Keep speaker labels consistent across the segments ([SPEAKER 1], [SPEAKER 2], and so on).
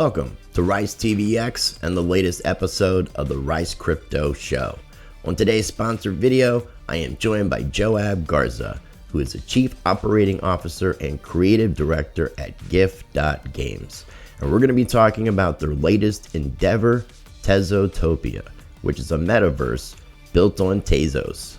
[SPEAKER 1] Welcome to Rice TVX and the latest episode of the Rice Crypto Show. On today's sponsored video, I am joined by Joab Garza, who is the Chief Operating Officer and Creative Director at Gif Games. And we're going to be talking about their latest endeavor, Tezotopia, which is a metaverse built on Tezos.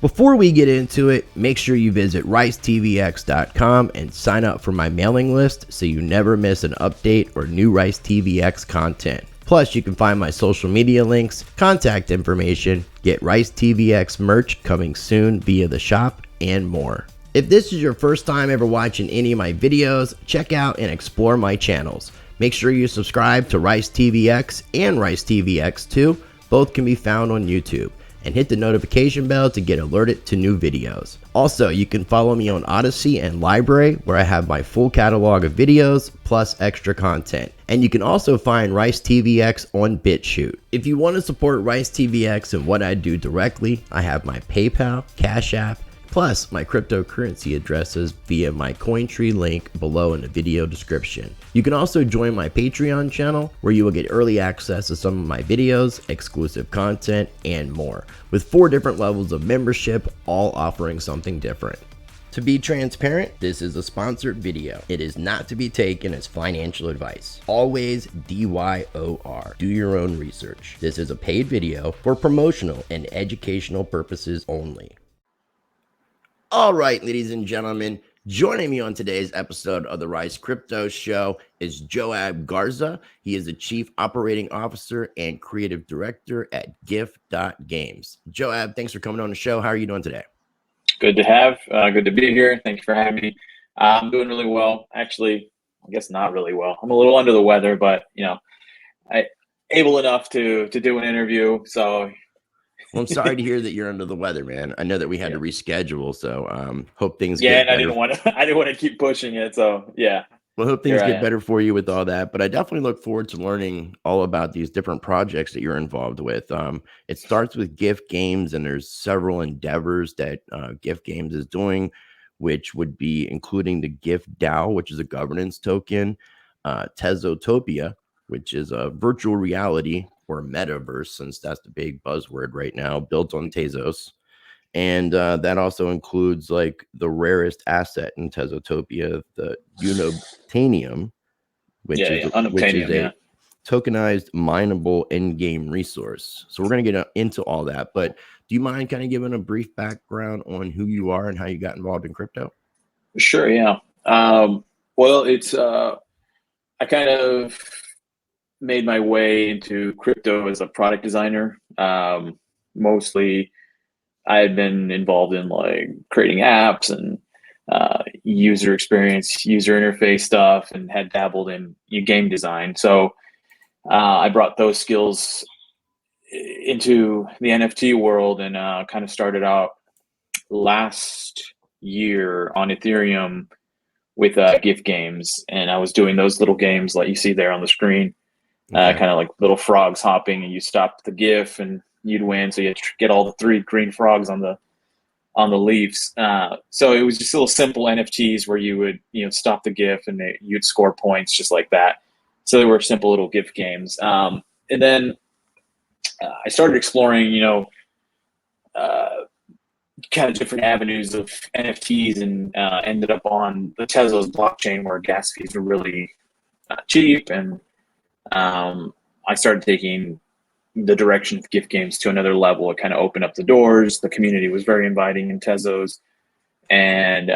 [SPEAKER 1] Before we get into it, make sure you visit ricetvx.com and sign up for my mailing list so you never miss an update or new Rice TVX content. Plus, you can find my social media links, contact information, get Rice TVX merch coming soon via the shop, and more. If this is your first time ever watching any of my videos, check out and explore my channels. Make sure you subscribe to Rice TVX and Rice TVX2. Both can be found on YouTube. And hit the notification bell to get alerted to new videos. Also, you can follow me on Odyssey and Library, where I have my full catalog of videos plus extra content. And you can also find Rice TVX on BitChute. If you want to support Rice TVX and what I do directly, I have my PayPal, Cash App, plus my cryptocurrency addresses via my Cointree link below in the video description. You can also join my Patreon channel, where you will get early access to some of my videos, exclusive content, and more, with 4 different levels of membership, all offering something different. To be transparent, this is a sponsored video. It is not to be taken as financial advice. Always DYOR. Do your own research. This is a paid video for promotional and educational purposes only. All right, ladies and gentlemen, joining me on today's episode of the Rice Crypto Show is Joab Garza. He is the Chief Operating Officer and Creative Director at Gif Games. Joab, thanks for coming on the show. How are you doing today?
[SPEAKER 2] Good to be here. Thank you for having me. I'm doing really well. Actually, I guess not really well. I'm a little under the weather, but I able enough to do an interview. So.
[SPEAKER 1] Well, I'm sorry to hear that you're under the weather, man. I know that we had to reschedule, so hope things
[SPEAKER 2] get better.
[SPEAKER 1] I didn't
[SPEAKER 2] want to keep pushing it, so yeah.
[SPEAKER 1] Well, hope things get better for you with all that. But I definitely look forward to learning all about these different projects that you're involved with. It starts with Gif Games, and there's several endeavors that Gif Games is doing, which would be including the Gif DAO, which is a governance token, Tezotopia, which is a virtual reality or metaverse, since that's the big buzzword right now, built on Tezos. And that also includes like the rarest asset in Tezotopia, the Unobtanium, which is a tokenized mineable in-game resource. So we're going to get into all that, but do you mind kind of giving a brief background on who you are and how you got involved in crypto?
[SPEAKER 2] Sure, yeah. Well, it's I kind of made my way into crypto as a product designer. Mostly I had been involved in like creating apps and user experience, user interface stuff, and had dabbled in game design. So I brought those skills into the NFT world and kind of started out last year on Ethereum with Gif Games. And I was doing those little games like you see there on the screen. Kind of like little frogs hopping, and you stop the GIF and you'd win. So you get all the 3 green frogs on the leaves. So it was just little simple NFTs where you would stop the GIF and you'd score points just like that. So they were simple little GIF games. And then I started exploring kind of different avenues of NFTs, and ended up on the Tezos blockchain, where gas fees were really cheap, and I started taking the direction of Gif Games to another level. It kind of opened up the doors. The community was very inviting in Tezos, and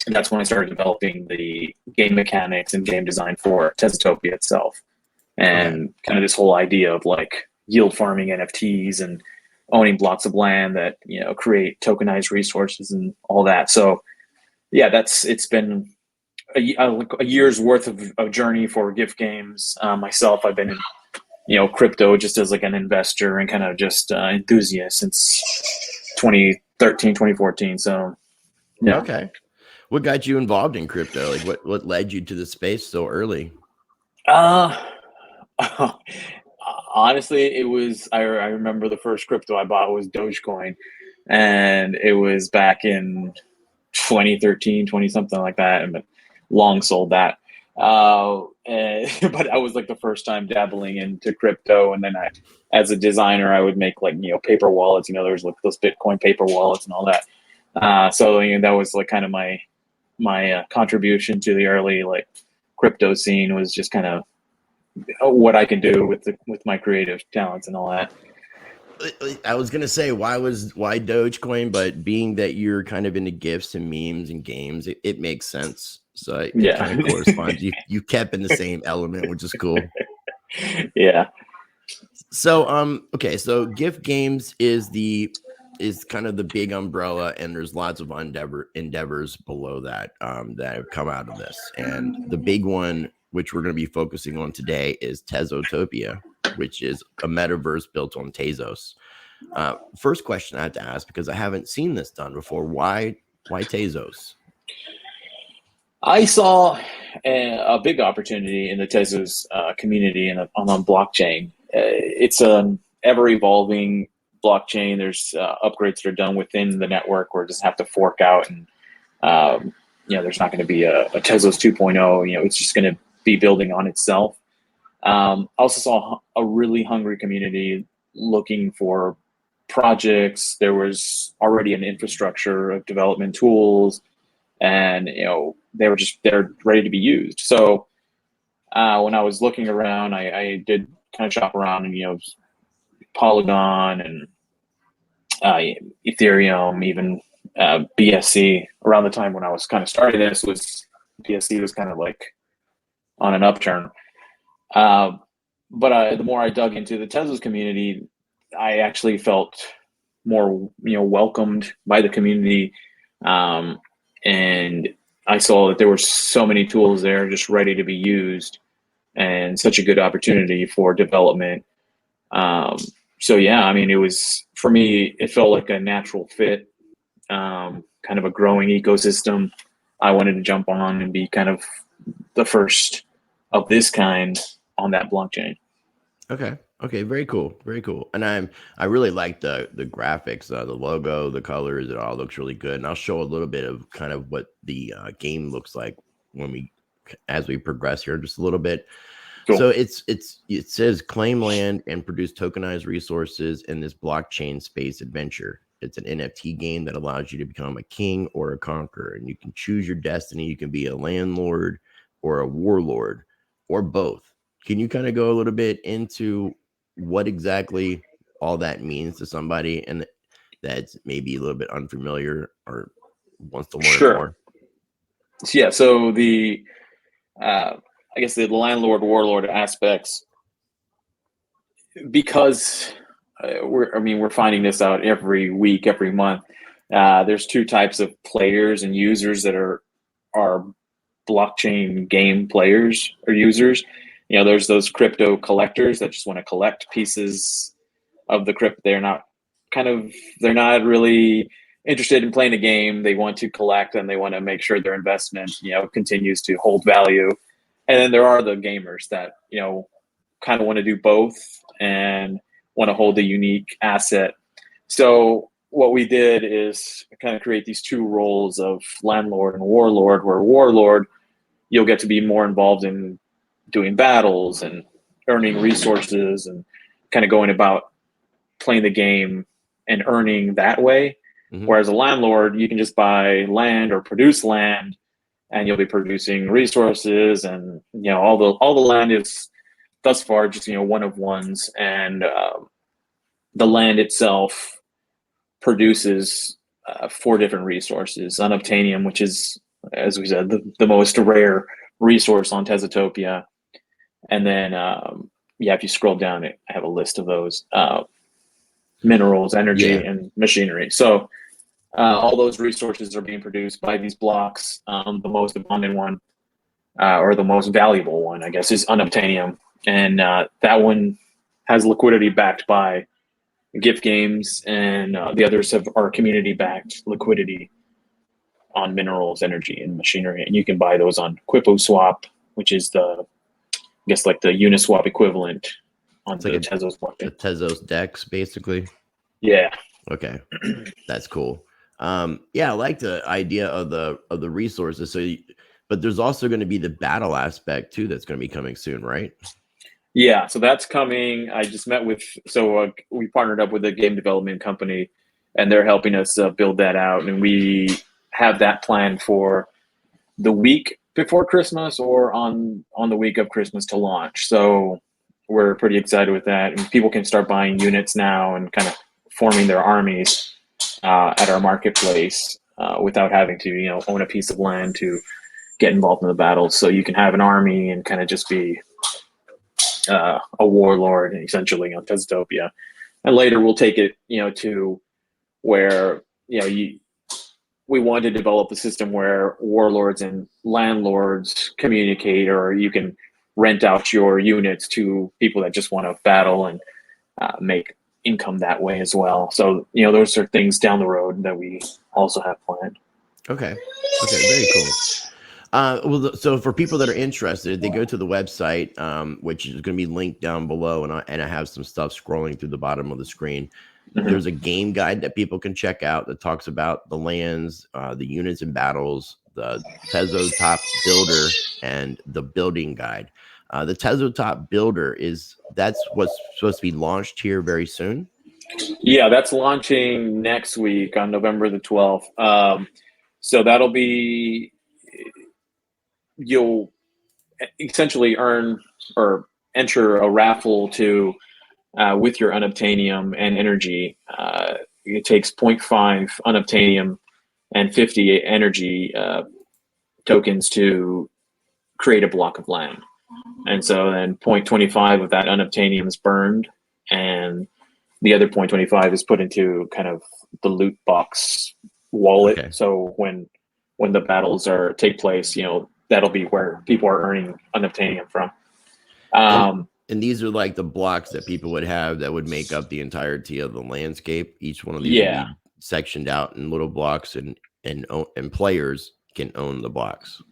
[SPEAKER 2] that's when I started developing the game mechanics and game design for Tezotopia itself, and kind of this whole idea of like yield farming NFTs and owning blocks of land that create tokenized resources and all that. So yeah, it's been a year's worth of a journey for Gif Games. Myself, I've been in crypto just as like an investor and kind of just enthusiast since 2013, 2014. So yeah.
[SPEAKER 1] Okay. What got you involved in crypto? Like what led you to the space so early?
[SPEAKER 2] Honestly, it was, I remember the first crypto I bought was Dogecoin, and it was back in 2013, 20 something like that, and long sold that. But I was like the first time dabbling into crypto, and then as a designer, I would make like paper wallets. There's like those Bitcoin paper wallets and all that. So that was like kind of my contribution to the early like crypto scene, was just kind of what I can do with my creative talents and all that.
[SPEAKER 1] I was gonna say why Dogecoin, but being that you're kind of into gifs and memes and games, it makes sense. So it
[SPEAKER 2] Yeah.
[SPEAKER 1] kind of corresponds. You kept in the same element, which is cool.
[SPEAKER 2] Yeah.
[SPEAKER 1] So okay, so Gif Games is kind of the big umbrella, and there's lots of endeavors below that that have come out of this. And the big one, which we're going to be focusing on today, is Tezotopia, which is a metaverse built on Tezos. First question I have to ask, because I haven't seen this done before, why Tezos?
[SPEAKER 2] I saw a big opportunity in the Tezos community and on blockchain. It's an ever evolving blockchain. There's upgrades that are done within the network, or just have to fork out, and there's not going to be a Tezos 2.0. It's just going to be building on itself. I also saw a really hungry community looking for projects. There was already an infrastructure of development tools, and they're ready to be used. So when I was looking around, I did kind of shop around, and Polygon and Ethereum, even BSC. Around the time when I was kind of starting this, was BSC was kind of like on an upturn. But the more I dug into the Tezos community, I actually felt more welcomed by the community, and I saw that there were so many tools there just ready to be used, and such a good opportunity for development. So yeah, I mean, it was, for me, it felt like a natural fit, kind of a growing ecosystem. I wanted to jump on and be kind of the first of this kind on that blockchain.
[SPEAKER 1] Okay, very cool, very cool. And I really like the graphics, the logo, the colors. It all looks really good. And I'll show a little bit of kind of what the game looks like as we progress here just a little bit.
[SPEAKER 2] Cool.
[SPEAKER 1] So it says claim land and produce tokenized resources in this blockchain space adventure. It's an NFT game that allows you to become a king or a conqueror, and you can choose your destiny. You can be a landlord or a warlord or both. Can you kind of go a little bit into what exactly all that means to somebody and that's maybe a little bit unfamiliar or wants to learn
[SPEAKER 2] Sure.
[SPEAKER 1] more?
[SPEAKER 2] Yeah. So I guess the landlord warlord aspects, because we're finding this out every week, every month. There's two types of players and users that are blockchain game players or users. There's those crypto collectors that just want to collect pieces of the crypto. They're not really interested in playing a game. They want to collect, and they want to make sure their investment continues to hold value. And then there are the gamers that kind of want to do both and want to hold a unique asset. So what we did is kind of create these two roles of landlord and warlord, where warlord, you'll get to be more involved in doing battles and earning resources and kind of going about playing the game and earning that way.
[SPEAKER 1] Mm-hmm.
[SPEAKER 2] Whereas a landlord, you can just buy land or produce land, and you'll be producing resources, and all the land is thus far just one of ones, and the land itself produces 4 different resources. Unobtanium, which is, as we said, the most rare resource on Tezotopia. And then, if you scroll down, I have a list of those minerals, energy, and machinery. So all those resources are being produced by these blocks. The most abundant one, or the most valuable one, I guess, is Unobtanium. And that one has liquidity backed by Gif Games, and the others are community-backed liquidity on minerals, energy, and machinery. And you can buy those on QuipoSwap, which is like the Uniswap equivalent on the Tezos blockchain.
[SPEAKER 1] The Tezos DEX, basically.
[SPEAKER 2] Yeah.
[SPEAKER 1] Okay, that's cool. I like the idea of the resources. So But there's also going to be the battle aspect too that's going to be coming soon, right?
[SPEAKER 2] Yeah, so that's coming. I just met with, we partnered up with a game development company, and they're helping us build that out. And we have that planned for the week before Christmas or on the week of Christmas to launch. So we're pretty excited with that. And people can start buying units now and kind of forming their armies at our marketplace without having to, own a piece of land to get involved in the battles. So you can have an army and kind of just be a warlord, essentially, on Tezotopia. And later we'll take it, to where, we want to develop a system where warlords and landlords communicate, or you can rent out your units to people that just want to battle and make income that way as well. So, those are things down the road that we also have planned.
[SPEAKER 1] Okay. Okay. Very cool. Well, so for people that are interested, they go to the website, which is going to be linked down below, and I have some stuff scrolling through the bottom of the screen. Mm-hmm. There's a game guide that people can check out that talks about the lands, the units and battles, the Tezotop builder, and the building guide. The Tezotop builder that's what's supposed to be launched here very soon.
[SPEAKER 2] Yeah, that's launching next week on November the 12th. So that'll be, you'll essentially earn or enter a raffle to with your Unobtanium and energy. It takes 0.5 Unobtanium and 50 energy tokens to create a block of land. And so then 0.25 of that Unobtanium is burned, and the other 0.25 is put into kind of the loot box wallet. Okay. So when the battles take place, that'll be where people are earning Unobtanium from.
[SPEAKER 1] And these are like the blocks that people would have that would make up the entirety of the landscape. Each one of these would be sectioned out in little blocks, and players can own the blocks.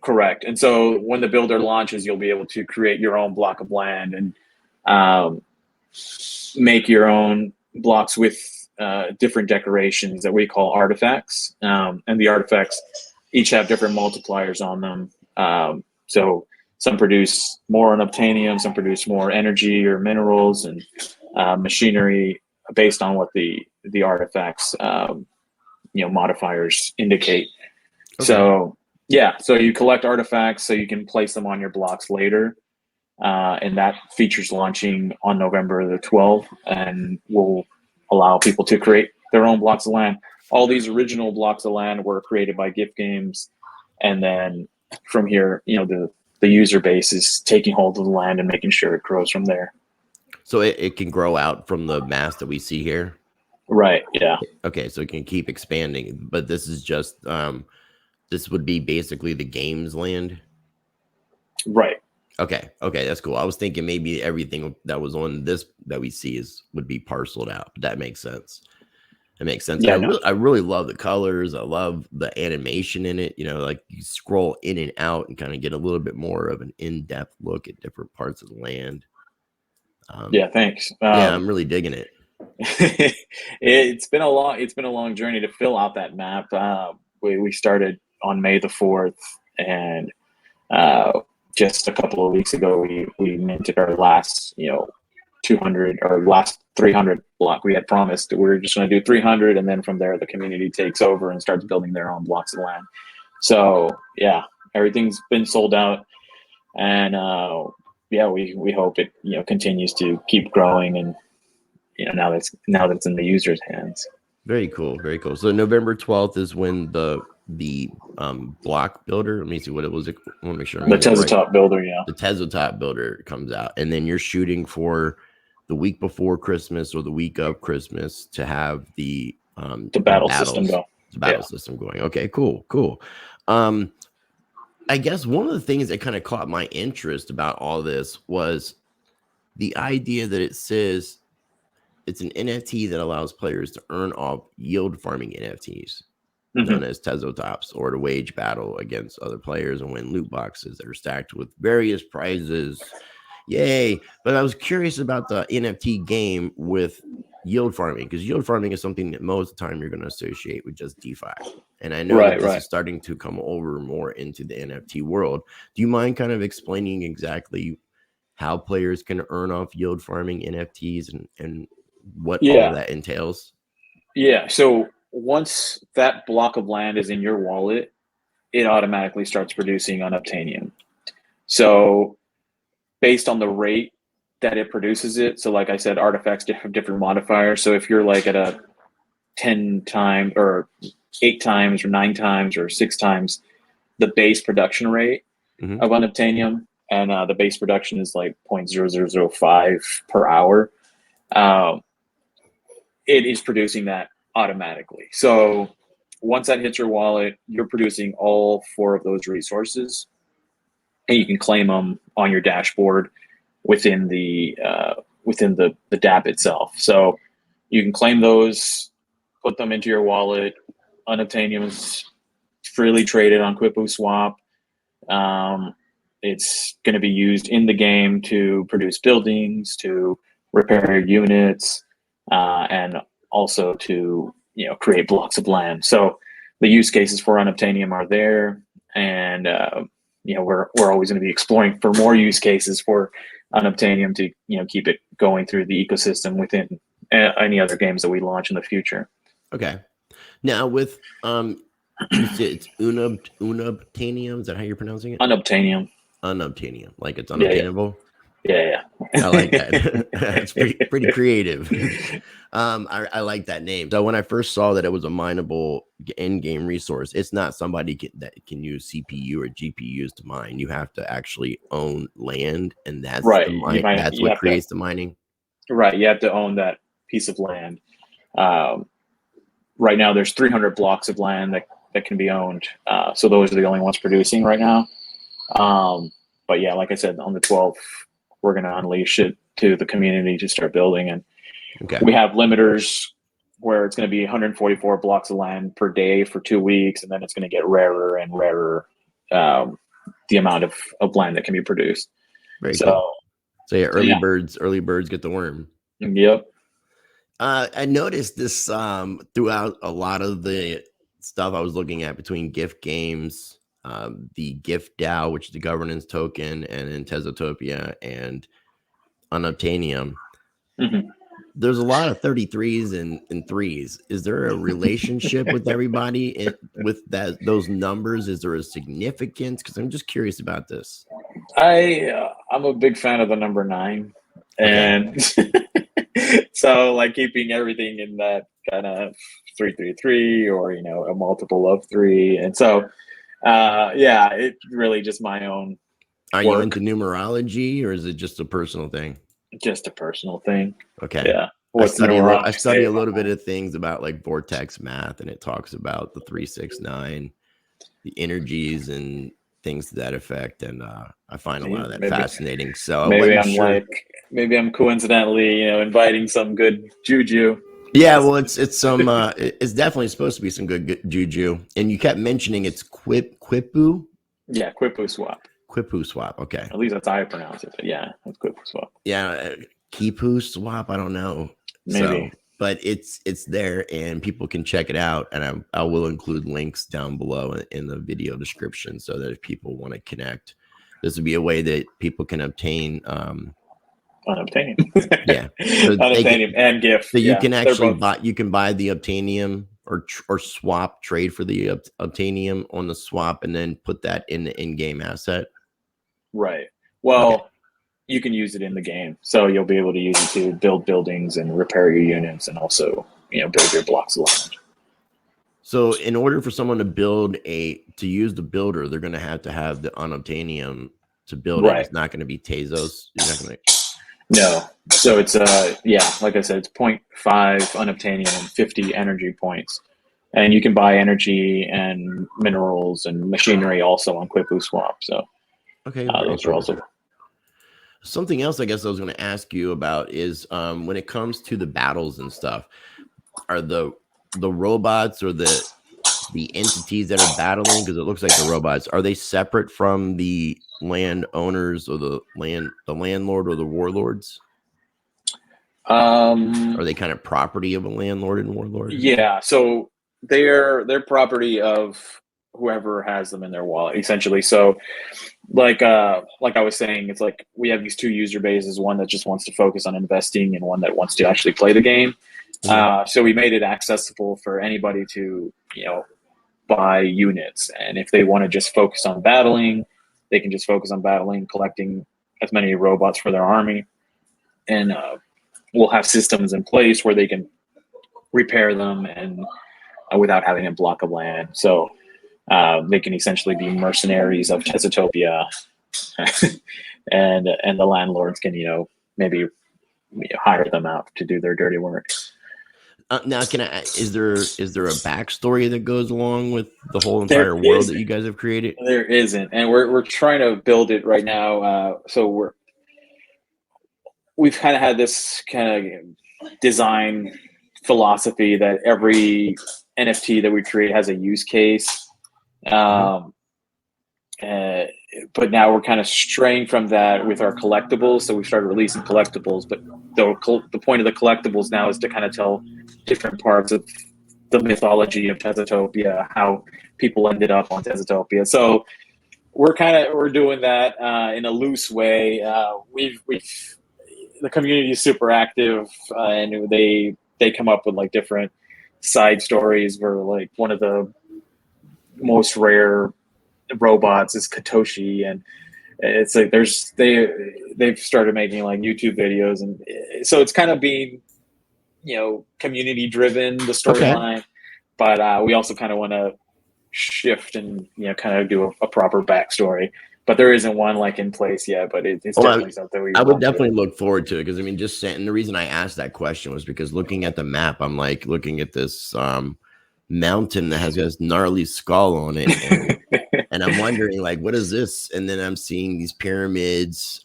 [SPEAKER 2] Correct. And so when the builder launches, you'll be able to create your own block of land and make your own blocks with different decorations that we call artifacts. And the artifacts each have different multipliers on them. So some produce more Unobtanium, some produce more energy or minerals and machinery based on what the artifacts modifiers indicate. Okay. So so you collect artifacts so you can place them on your blocks later. And that feature's launching on November the 12th, and will allow people to create their own blocks of land. All these original blocks of land were created by Gif Games, and then from here, the user base is taking hold of the land and making sure it grows from there.
[SPEAKER 1] So it can grow out from the mass that we see here?
[SPEAKER 2] Right, yeah.
[SPEAKER 1] Okay, so it can keep expanding, but this is just, this would be basically the game's land?
[SPEAKER 2] Right.
[SPEAKER 1] Okay, that's cool. I was thinking maybe everything that was on this that we see would be parceled out, but that makes sense. It makes sense. Yeah, I really love the colors. I love the animation in it. Like you scroll in and out and kind of get a little bit more of an in-depth look at different parts of the land.
[SPEAKER 2] Yeah, thanks.
[SPEAKER 1] Yeah, I'm really digging it.
[SPEAKER 2] It's been a long journey to fill out that map. We started on May the 4th, and just a couple of weeks ago, we minted our last 200 or last 300 block. We had promised we were just going to do 300, and then from there the community takes over and starts building their own blocks of land. So yeah, everything's been sold out, and we hope it continues to keep growing, and now that it's in the user's hands.
[SPEAKER 1] Very cool, very cool. So November 12th is when the block builder, let me see what it was. I want to make sure
[SPEAKER 2] the Tezotop builder,
[SPEAKER 1] the Tezotop builder comes out, and then you're shooting for the week before Christmas or the week of Christmas to have the
[SPEAKER 2] battle system go.
[SPEAKER 1] The battle system going. Okay, cool. I guess one of the things that kind of caught my interest about all this was the idea that it says it's an NFT that allows players to earn off yield farming NFTs, known as Tezotops, or to wage battle against other players and win loot boxes that are stacked with various prizes. Yay. But I was curious about the NFT game with yield farming, because yield farming is something that most of the time you're going to associate with just DeFi. And I know that this is starting to come over more into the NFT world. Do you mind kind of explaining exactly how players can earn off yield farming NFTs and what all of that entails?
[SPEAKER 2] Yeah. So once that block of land is in your wallet, it automatically starts producing Unobtanium. So based on the rate that it produces it, so like I said, artifacts have different modifiers. So if you're like at a 10 times or 8 times or 9 times or 6 times the base production rate of Unobtanium, and the base production is like 0.0005 per hour, it is producing that automatically. So once that hits your wallet, you're producing all 4 of those resources, and you can claim them on your dashboard within the dApp itself. So you can claim those, put them into your wallet. Unobtanium is freely traded on QuipuSwap. It's going to be used in the game to produce buildings, to repair units, and also to create blocks of land. So the use cases for Unobtanium are there, and we're always going to be exploring for more use cases for Unobtanium to keep it going through the ecosystem within any other games that we launch in the future.
[SPEAKER 1] Okay. Now with you said it's Unobtanium. Is that how you're pronouncing it?
[SPEAKER 2] Unobtanium.
[SPEAKER 1] Unobtanium, like it's unobtainable.
[SPEAKER 2] Yeah.
[SPEAKER 1] I like that. That's pretty creative. I like that name. So when I first saw that it was a mineable in-game resource, it's not somebody that can use CPU or GPUs to mine. You have to actually own land, and that's that's what creates the mining.
[SPEAKER 2] Right. You have to own that piece of land. Right now, there's 300 blocks of land that can be owned. So those are the only ones producing right now. But yeah, like I said, on the 12th, we're going to unleash it to the community to start building. And we have limiters where it's going to be 144 blocks of land per day for 2 weeks. And then it's going to get rarer and rarer, the amount of land that can be produced.
[SPEAKER 1] Very cool. So yeah, early birds get the worm.
[SPEAKER 2] Yep.
[SPEAKER 1] I noticed this throughout a lot of the stuff I was looking at between Gif Games, the Gif DAO, which is the governance token, and then Tezotopia and Unobtanium. There's a lot of 33s and 3s. Is there a relationship with everybody with those numbers? Is there a significance? Because I'm just curious about this.
[SPEAKER 2] I'm a big fan of the number 9, and so like keeping everything in that kind of 333 or a multiple of 3, and so it's really just my own.
[SPEAKER 1] Are you into numerology, or is it just a personal thing?
[SPEAKER 2] Just a personal thing.
[SPEAKER 1] Okay.
[SPEAKER 2] Yeah.
[SPEAKER 1] I study a little bit of things about like vortex math, and it talks about the 369, the energies and things to that effect, and I find a lot of that fascinating. So
[SPEAKER 2] maybe I'm coincidentally inviting some good juju.
[SPEAKER 1] Yeah, well, it's definitely supposed to be some good juju, and you kept mentioning it's Quipu.
[SPEAKER 2] Yeah, QuipuSwap.
[SPEAKER 1] QuipuSwap. Okay.
[SPEAKER 2] At least that's how I pronounce it. But yeah, it's QuipuSwap.
[SPEAKER 1] Yeah, QuipuSwap. I don't know.
[SPEAKER 2] Maybe.
[SPEAKER 1] So, but it's there, and people can check it out, and I will include links down below in the video description so that if people want to connect, this would be a way that people can obtain
[SPEAKER 2] Unobtanium.
[SPEAKER 1] Yeah.
[SPEAKER 2] So Unobtanium and Gif.
[SPEAKER 1] So you can actually buy the Obtanium or swap, trade for the Obtanium on the swap, and then put that in the in-game asset.
[SPEAKER 2] Right. Well, you can use it in the game, so you'll be able to use it to build buildings and repair your units, and also build your blocks of land.
[SPEAKER 1] So in order for someone to use the builder, they're going to have the Unobtanium to build it. It's not going to be Tezos. You're not going to.
[SPEAKER 2] No. So it's like I said, it's 0.5 Unobtanium and 50 energy points. And you can buy energy and minerals and machinery also on QuipuSwap. So those are also.
[SPEAKER 1] Something else I guess I was going to ask you about is when it comes to the battles and stuff, are the robots or the entities that are battling, because it looks like the robots, are they separate from the landowners or the landlord or the warlords? Are they kind of property of a landlord and warlord?
[SPEAKER 2] Yeah. So they're property of whoever has them in their wallet, essentially. So like I was saying, it's like we have these two user bases, one that just wants to focus on investing and one that wants to actually play the game. So we made it accessible for anybody to, buy units, and if they want to just focus on battling, they can just focus on battling, collecting as many robots for their army, and we'll have systems in place where they can repair them and without having to block a land. So they can essentially be mercenaries of Tezotopia, and the landlords can maybe hire them out to do their dirty work.
[SPEAKER 1] Now, is there a backstory that goes along with the whole
[SPEAKER 2] There
[SPEAKER 1] entire world
[SPEAKER 2] isn't.
[SPEAKER 1] that you guys have created?
[SPEAKER 2] There isn't, and we're trying to build it right now. So we've kind of had this kind of design philosophy that every NFT that we create has a use case. Um, but now we're kind of straying from that with our collectibles. So we started releasing collectibles, but the point of the collectibles now is to kind of tell different parts of the mythology of Tezotopia, how people ended up on Tezotopia. So we're doing that in a loose way. We've the community is super active, and they come up with like different side stories where like one of the most rare robots is Katoshi, and it's like they've started making like YouTube videos, and so it's kind of being community driven, the storyline, but we also kind of want to shift and kind of do a proper backstory. But there isn't one like in place yet, but it's definitely something we
[SPEAKER 1] I would
[SPEAKER 2] want to
[SPEAKER 1] definitely
[SPEAKER 2] do.
[SPEAKER 1] look forward to it, because I mean, just saying, and the reason I asked that question was because looking at the map, I'm like looking at this mountain that has this gnarly skull on it, and I'm wondering like, what is this? And then I'm seeing these pyramids,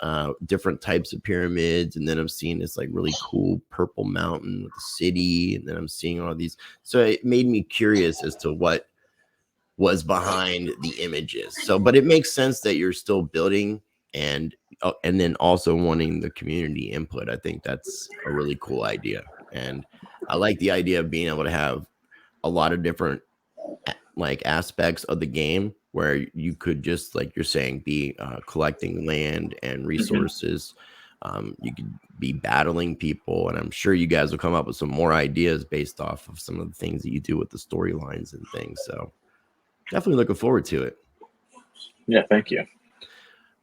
[SPEAKER 1] different types of pyramids, and then I'm seeing this like really cool purple mountain with a city, and then I'm seeing all these. So it made me curious as to what was behind the images. So, but it makes sense that you're still building and then also wanting the community input. I think that's a really cool idea, and I like the idea of being able to have a lot of different like aspects of the game where you could just, like you're saying, be collecting land and resources. You could be battling people, and I'm sure you guys will come up with some more ideas based off of some of the things that you do with the storylines and things. So definitely looking forward to it.
[SPEAKER 2] Yeah, thank you.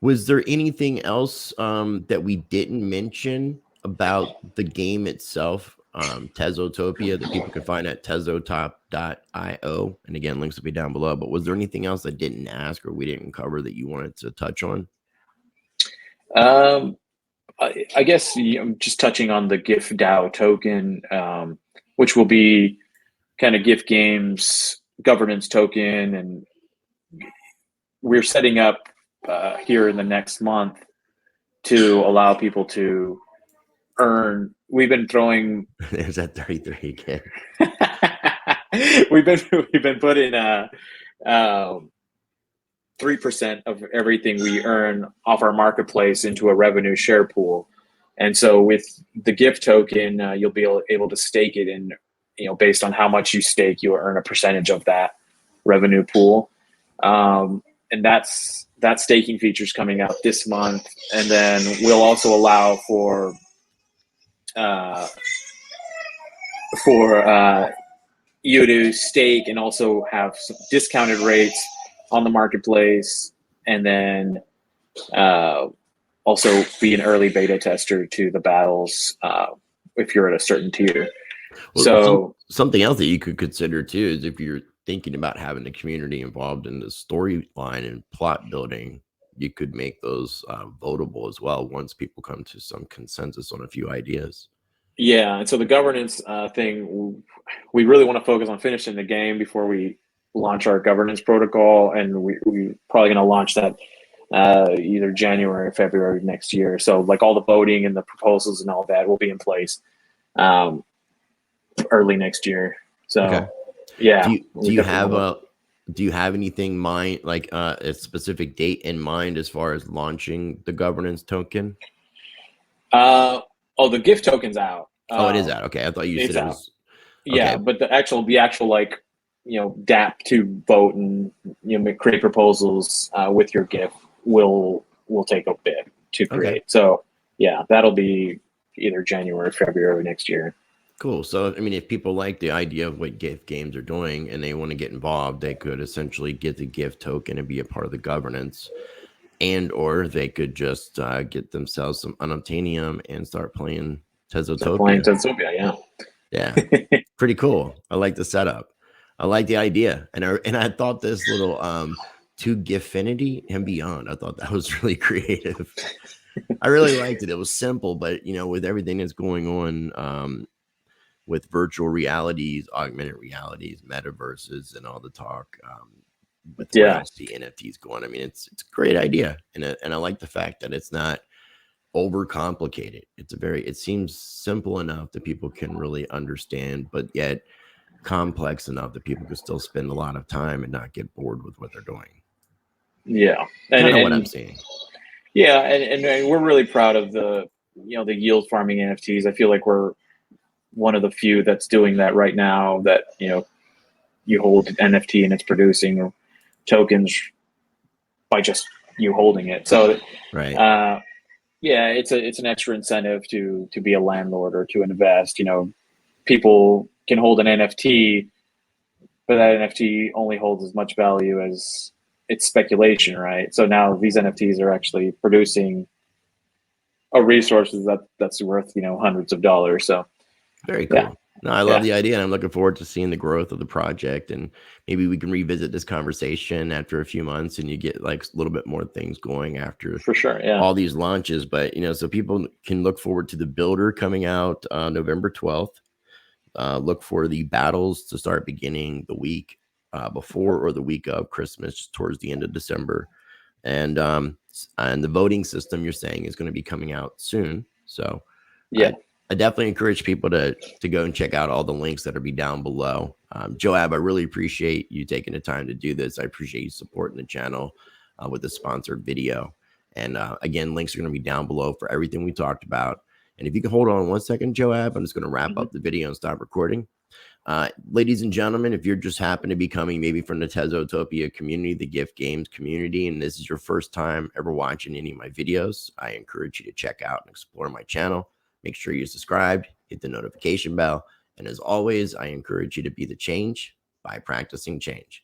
[SPEAKER 1] Was there anything else that we didn't mention about the game itself, Tezotopia, that people can find at tezotop.io? And again, links will be down below. But was there anything else I didn't ask or we didn't cover that you wanted to touch on?
[SPEAKER 2] I guess I'm just touching on the Gif DAO token, which will be kind of Gif Games governance token, and we're setting up here in the next month to allow people to earn. We've been throwing.
[SPEAKER 1] There's that 33 again.
[SPEAKER 2] we've been putting 3% of everything we earn off our marketplace into a revenue share pool. And so with the Gif token, you'll be able to stake it, and based on how much you stake, you'll earn a percentage of that revenue pool. And that staking feature is coming out this month, and then we'll also allow for you to stake and also have some discounted rates on the marketplace, and then also be an early beta tester to the battles if you're at a certain tier.
[SPEAKER 1] Well,
[SPEAKER 2] So
[SPEAKER 1] something else that you could consider too is if you're thinking about having the community involved in the storyline and plot building, you could make those votable as well once people come to some consensus on a few ideas.
[SPEAKER 2] yeah, and so the governance thing, we really want to focus on finishing the game before we launch our governance protocol, and we're probably going to launch that either January or February next year. So like all the voting and the proposals and all that will be in place early next year. So
[SPEAKER 1] Okay.
[SPEAKER 2] yeah,
[SPEAKER 1] do you have anything mind, like a specific date in mind as far as launching the governance token?
[SPEAKER 2] The gift token's out.
[SPEAKER 1] Oh, it is out. Okay, I thought you said
[SPEAKER 2] It's
[SPEAKER 1] it
[SPEAKER 2] out.
[SPEAKER 1] was.
[SPEAKER 2] Yeah,
[SPEAKER 1] Okay.
[SPEAKER 2] but the actual like DApp to vote and create proposals with your GIF will take a bit to create.
[SPEAKER 1] Okay.
[SPEAKER 2] So yeah, that'll be either January or February next year.
[SPEAKER 1] Cool. So, I mean, if people like the idea of what Gif Games are doing and they want to get involved, they could essentially get the Gif token and be a part of the governance, and or they could just get themselves some Unobtanium and start playing Tezotopia.
[SPEAKER 2] Tezotopia,
[SPEAKER 1] yeah. Pretty cool. I like the setup. I like the idea. And I thought this little to Gifinity and beyond, I thought that was really creative. I really liked it. It was simple, but with everything that's going on with virtual realities, augmented realities, metaverses, and all the talk with where I see NFTs going. I mean, it's a great idea, and I like the fact that it's not overcomplicated. It seems simple enough that people can really understand, but yet complex enough that people can still spend a lot of time and not get bored with what they're doing.
[SPEAKER 2] Yeah,
[SPEAKER 1] kind of what I'm seeing.
[SPEAKER 2] Yeah, and we're really proud of the yield farming NFTs. I feel like we're one of the few that's doing that right now, that you hold NFT and it's producing tokens by just you holding it. So
[SPEAKER 1] right.
[SPEAKER 2] Yeah, it's an extra incentive to be a landlord or to invest. People can hold an NFT, but that NFT only holds as much value as its speculation, right? So now these NFTs are actually producing a resources that's worth hundreds of dollars. So
[SPEAKER 1] very cool. Yeah. No, I love the idea, and I'm looking forward to seeing the growth of the project, and maybe we can revisit this conversation after a few months and you get like a little bit more things going after
[SPEAKER 2] for sure. Yeah,
[SPEAKER 1] all these launches. But so people can look forward to the builder coming out November 12th. Look for the battles to start beginning the week before or the week of Christmas, towards the end of December. And the voting system you're saying is going to be coming out soon. So
[SPEAKER 2] yeah,
[SPEAKER 1] I definitely encourage people to go and check out all the links that'll be down below. Joab, I really appreciate you taking the time to do this. I appreciate you supporting the channel with the sponsored video. And again, links are going to be down below for everything we talked about. And if you can hold on 1 second, Joab, I'm just going to wrap up the video and stop recording. Ladies and gentlemen, if you're just happen to be coming maybe from the Tezotopia community, the Gif Games community, and this is your first time ever watching any of my videos, I encourage you to check out and explore my channel. Make sure you're subscribed, hit the notification bell, and as always, I encourage you to be the change by practicing change.